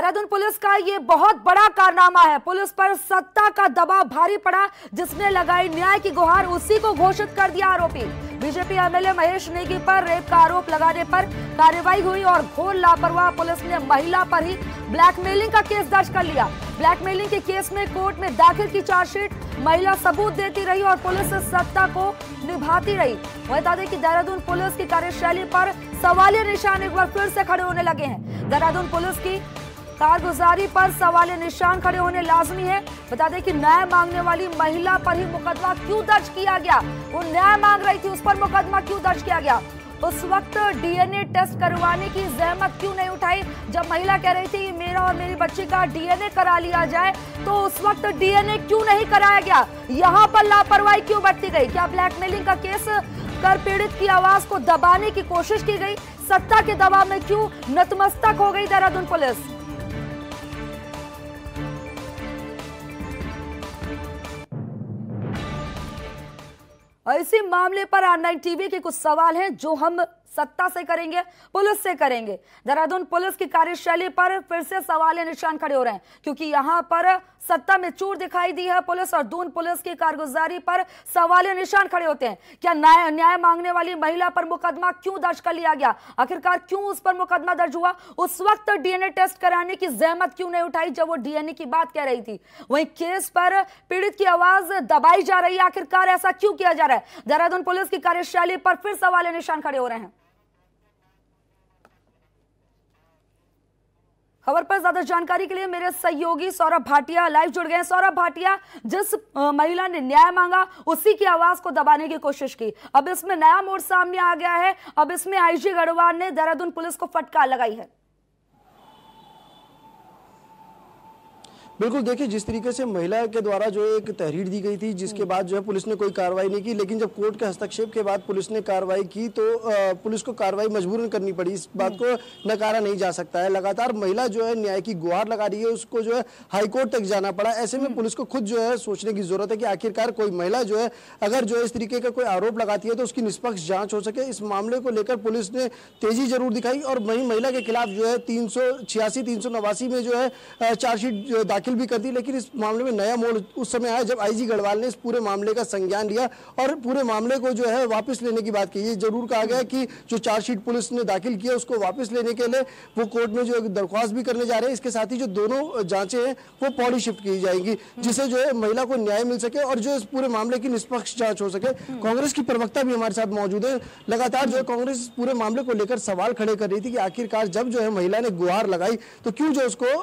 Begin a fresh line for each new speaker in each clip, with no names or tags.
Dehradun police का ये बहुत बड़ा कारनामा है। पुलिस पर सत्ता का दबाव भारी पड़ा। जिसने लगाई न्याय की गुहार उसी को घोषित कर दिया आरोपी। बीजेपी एमएलए महेश नेगी पर रेप का आरोप लगाने पर कार्रवाई हुई और घोर लापरवाह पुलिस ने महिला पर ही ब्लैकमेलिंग का केस दर्ज कर लिया। ब्लैकमेलिंग के केस में कोर्ट में दाखिल की चार्जशीट। महिला सबूत देती रही और पुलिस सत्ता को निभाती रही। वही बता दें कि देहरादून पुलिस की कार्यशैली पर सवालिया निशान एक बार फिर से खड़े होने लगे हैं। देहरादून पुलिस की कारगुजारी पर सवालिया निशान खड़े होने लाजमी है। बता दें कि न्याय मांगने वाली महिला पर ही मुकदमा क्यों दर्ज किया गया। वो न्याय मांग रही थी, उस पर मुकदमा क्यों दर्ज किया गया। उस वक्त डीएनए टेस्ट करवाने की जहमत क्यों नहीं उठाई। जब महिला कह रही थी मेरा और मेरी बच्ची का डीएनए करा लिया जाए, तो उस वक्त डीएनए क्यों नहीं कराया गया। यहाँ पर लापरवाही क्यों बरती गई। क्या ब्लैकमेलिंग का केस कर पीड़ित की आवाज को दबाने की कोशिश की गई। सत्ता के दबाव में क्यों नतमस्तक हो गई देहरादून पुलिस। और इसी मामले पर ऑनलाइन टीवी के कुछ सवाल हैं जो हम सत्ता से करेंगे, पुलिस से करेंगे। देहरादून पुलिस की कार्यशैली पर फिर से सवालिया निशान खड़े हो रहे हैं, क्योंकि यहां पर सत्ता में चूर दिखाई दी है पुलिस और दून पुलिस की कारगुजारी पर सवालिया निशान खड़े होते हैं। क्या न्याय मांगने वाली महिला पर मुकदमा क्यों दर्ज कर लिया गया। आखिरकार क्यों उस पर मुकदमा दर्ज हुआ। उस वक्त डीएनए टेस्ट कराने की जहमत क्यों नहीं उठाई जब वो डीएनए की बात कह रही थी। वहीं केस पर पीड़ित की आवाज दबाई जा रही है। आखिरकार ऐसा क्यों किया जा रहा है। देहरादून पुलिस की कार्यशैली पर फिर सवालिया निशान खड़े हो रहे हैं। खबर पर ज्यादा जानकारी के लिए मेरे सहयोगी सौरभ भाटिया लाइव जुड़ गए हैं। सौरभ भाटिया, जिस महिला ने न्याय मांगा उसी की आवाज को दबाने की कोशिश की, अब इसमें नया मोड़ सामने आ गया है। अब इसमें आईजी गढ़वाल ने देहरादून पुलिस को फटकार लगाई है।
बिल्कुल, देखिए जिस तरीके से महिला के द्वारा जो एक तहरीर दी गई थी, जिसके बाद जो है पुलिस ने कोई कार्रवाई नहीं की, लेकिन जब कोर्ट के हस्तक्षेप के बाद पुलिस ने कार्रवाई की तो पुलिस को कार्रवाई मजबूरन करनी पड़ी। इस बात को नकारा नहीं जा सकता है। लगातार महिला जो है न्याय की गुहार लगा रही है, उसको जो है हाईकोर्ट तक जाना पड़ा। ऐसे में पुलिस को खुद जो है सोचने की जरूरत है कि आखिरकार कोई महिला जो है अगर जो है इस तरीके का कोई आरोप लगाती है तो उसकी निष्पक्ष जांच हो सके। इस मामले को लेकर पुलिस ने तेजी जरूर दिखाई और वहीं महिला के खिलाफ जो है 386, 389 में जो है चार्जशीट दाखिल भी कर दी। लेकिन इस मामले में नया मोड़ उस समय आया जब आईजी गढ़वाल ने इस पूरे मामले का संज्ञान लिया और पूरे मामले को जो है वापस लेने की बात की। ये जरूर कहा गया कि जो चार्जशीट पुलिस ने दाखिल किया उसको वापस लेने के लिए वो कोर्ट में जो दरख्वास्त भी करने जा रहे हैं। इसके साथ ही जो दोनों जांचें हैं वो पौड़ी शिफ्ट की जाएंगी, जिससे जो है महिला को न्याय मिल सके और जो इस पूरे मामले की निष्पक्ष जांच हो सके। कांग्रेस की प्रवक्ता भी हमारे साथ मौजूद है। लगातार जो है कांग्रेस पूरे मामले को लेकर सवाल खड़े कर रही थी कि आखिरकार जब जो है महिला ने गुहार लगाई तो क्यों जो उसको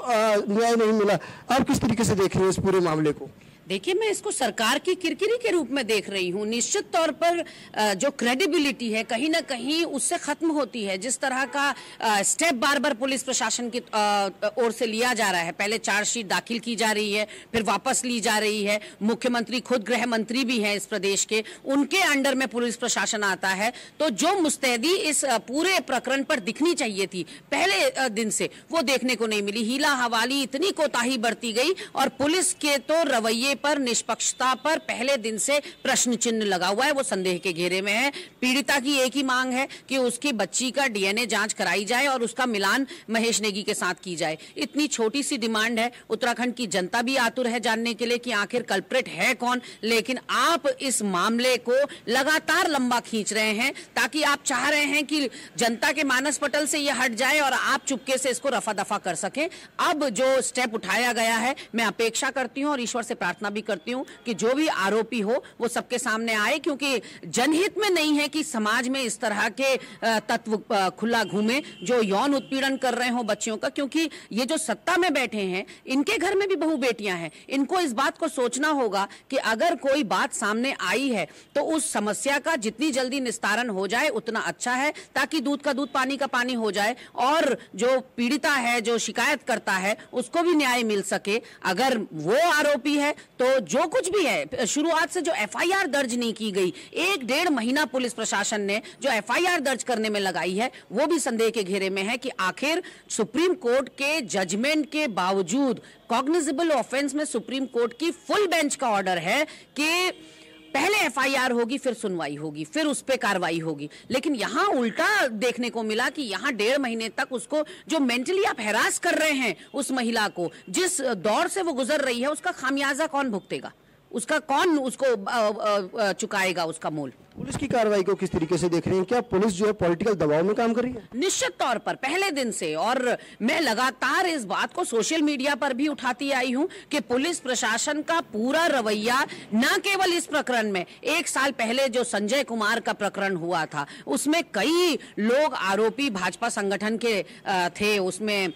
न्याय नहीं मिला। आप किस तरीके से देख रहे हैं इस पूरे मामले को।
देखिए, मैं इसको सरकार की किरकिरी के रूप में देख रही हूँ। निश्चित तौर पर जो क्रेडिबिलिटी है कहीं ना कहीं उससे खत्म होती है। जिस तरह का स्टेप बार बार पुलिस प्रशासन की ओर से लिया जा रहा है, पहले चार्जशीट दाखिल की जा रही है, फिर वापस ली जा रही है। मुख्यमंत्री खुद गृह मंत्री भी हैं इस प्रदेश के, उनके अंडर में पुलिस प्रशासन आता है। तो जो मुस्तैदी इस पूरे प्रकरण पर दिखनी चाहिए थी पहले दिन से, वो देखने को नहीं मिली। हीला हवाली इतनी कोताही बरती गई और पुलिस के तो रवैये पर, निष्पक्षता पर पहले दिन से प्रश्न चिन्ह लगा हुआ है। वो संदेह के घेरे में है। पीड़िता की एक ही मांग है कि उसकी बच्ची का डीएनए जांच कराई जाए और उसका मिलान महेश नेगी के साथ की जाए। इतनी छोटी सी डिमांड है। उत्तराखंड की जनता भी आतुर है जानने के लिए कि आखिर कल्प्रिट है कौन। लेकिन आप इस मामले को लगातार लंबा खींच रहे हैं ताकि आप चाह रहे हैं कि जनता के मानस पटल से यह हट जाए और आप चुपके से इसको रफा दफा कर सकें। अब जो स्टेप उठाया गया है, मैं अपेक्षा करती हूं और ईश्वर से प्रार्थना भी करती हूं कि जो भी आरोपी हो वो सबके सामने आए, क्योंकि जनहित में नहीं है कि समाज में इस तरह के तत्व खुला घूमे जो यौन उत्पीड़न कर रहे हो बच्चियों का। क्योंकि ये जो सत्ता में बैठे हैं, इनके घर में भी बहू बेटियां हैं। इनको इस बात को सोचना होगा कि अगर कोई बात सामने आई है तो उस समस्या का जितनी जल्दी निस्तारण हो जाए उतना अच्छा है, ताकि दूध का दूध पानी का पानी हो जाए और जो पीड़िता है, जो शिकायत करता है, उसको भी न्याय मिल सके। अगर वो आरोपी है तो जो कुछ भी है, शुरुआत से जो एफआईआर दर्ज नहीं की गई, 1-1.5 महीना पुलिस प्रशासन ने जो एफआईआर दर्ज करने में लगाई है, वो भी संदेह के घेरे में है कि आखिर सुप्रीम कोर्ट के जजमेंट के बावजूद कॉग्निजेबल ऑफेंस में सुप्रीम कोर्ट की फुल बेंच का ऑर्डर है कि पहले एफआईआर होगी, फिर सुनवाई होगी, फिर उस पे कार्रवाई होगी। लेकिन यहाँ उल्टा देखने को मिला कि यहाँ 1.5 महीने तक उसको जो मेंटली आप हैरास कर रहे हैं उस महिला को, जिस दौर से वो गुजर रही है, उसका खामियाजा कौन भुगतेगा, उसका कौन उसको चुकाएगा उसका मोल।
पुलिस की कार्रवाई को किस तरीके से देख रहे हैं? क्या पुलिस जो है पॉलिटिकल दबाव में काम कर रही है?
निश्चित तौर पर पहले दिन से, और मैं लगातार इस बात को सोशल मीडिया पर भी उठाती आई हूं कि पुलिस प्रशासन का पूरा रवैया, न केवल इस प्रकरण में, 1 साल पहले जो संजय कुमार का प्रकरण हुआ था उसमें कई लोग आरोपी भाजपा संगठन के थे। उसमें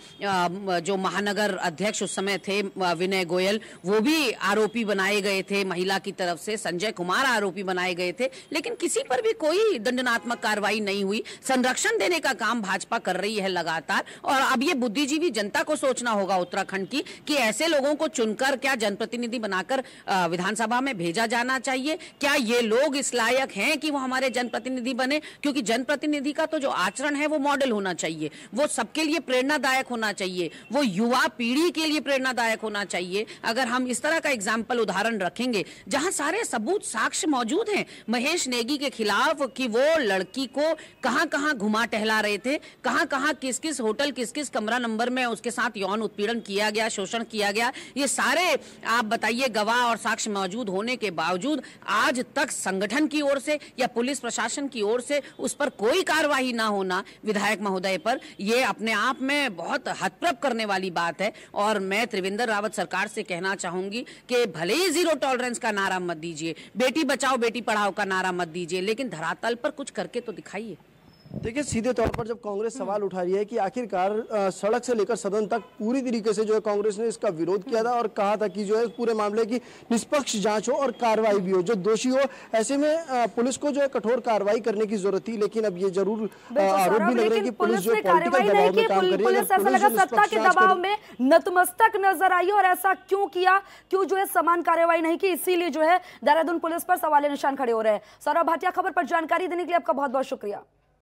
जो महानगर अध्यक्ष उस समय थे विनय गोयल, वो भी आरोपी बनाए गए थे महिला की तरफ से, संजय कुमार आरोपी बनाए गए थे, लेकिन किसी पर भी कोई दंडनात्मक कार्रवाई नहीं हुई। संरक्षण देने का काम भाजपा कर रही है लगातार। और अब ये बुद्धिजीवी जनता को सोचना होगा उत्तराखंड की कि ऐसे लोगों को चुनकर क्या जनप्रतिनिधि बनाकर विधानसभा में भेजा जाना चाहिए? क्या ये लोग इस लायक हैं कि वो हमारे जनप्रतिनिधि बने? क्योंकि जनप्रतिनिधि का तो जो आचरण है वो मॉडल होना चाहिए, वो सबके लिए प्रेरणादायक होना चाहिए, वो युवा पीढ़ी के लिए प्रेरणादायक होना चाहिए। अगर हम इस तरह का एग्जाम्पल उदाहरण रखेंगे जहां सारे सबूत साक्ष्य मौजूद हैं महेश नेगी के खिलाफ कि वो लड़की को कहां-कहां घुमा टहला रहे थे, कहां-कहां किस-किस होटल, किस-किस कमरा नंबर में उसके साथ यौन उत्पीड़न किया गया, शोषण किया गया, ये सारे आप बताइए गवाह और साक्ष्य मौजूद होने के बावजूद आज तक संगठन की ओर से या पुलिस प्रशासन की ओर से उस पर कोई कार्रवाई ना होना विधायक महोदय पर, ये अपने आप में बहुत हतप्रभ करने वाली बात है। और मैं त्रिवेंद्र रावत सरकार से कहना चाहूंगी कि भले ही 0 टॉलरेंस का नारा मत दीजिए, बेटी बचाओ बेटी पढ़ाओ का नारा मत दीजिए, लेकिन धरातल पर कुछ करके तो दिखाइए।
देखिए, सीधे तौर पर जब कांग्रेस सवाल उठा रही है कि आखिरकार सड़क से लेकर सदन तक पूरी तरीके से जो है कांग्रेस ने इसका विरोध किया था और कहा था कि जो है पूरे मामले की निष्पक्ष जांच हो और कार्रवाई भी हो, जो दोषी हो। ऐसे में पुलिस को जो है कठोर कार्रवाई करने की जरूरत थी। लेकिन अब ये जरूर आरोप भी लग रहा है कि पुलिस जो पॉलिटिकल दबाव में काम कर रही है।
पुलिस ऐसा लगा सत्ता के दबाव में नतमस्तक नजर आई और ऐसा क्यों किया, क्यों जो है समान कार्रवाई नहीं की, इसीलिए जो है देहरादून पुलिस पर सवाल निशान खड़े हो रहे हैं। सौरभ भाटिया, खबर पर जानकारी देने के लिए आपका बहुत बहुत शुक्रिया।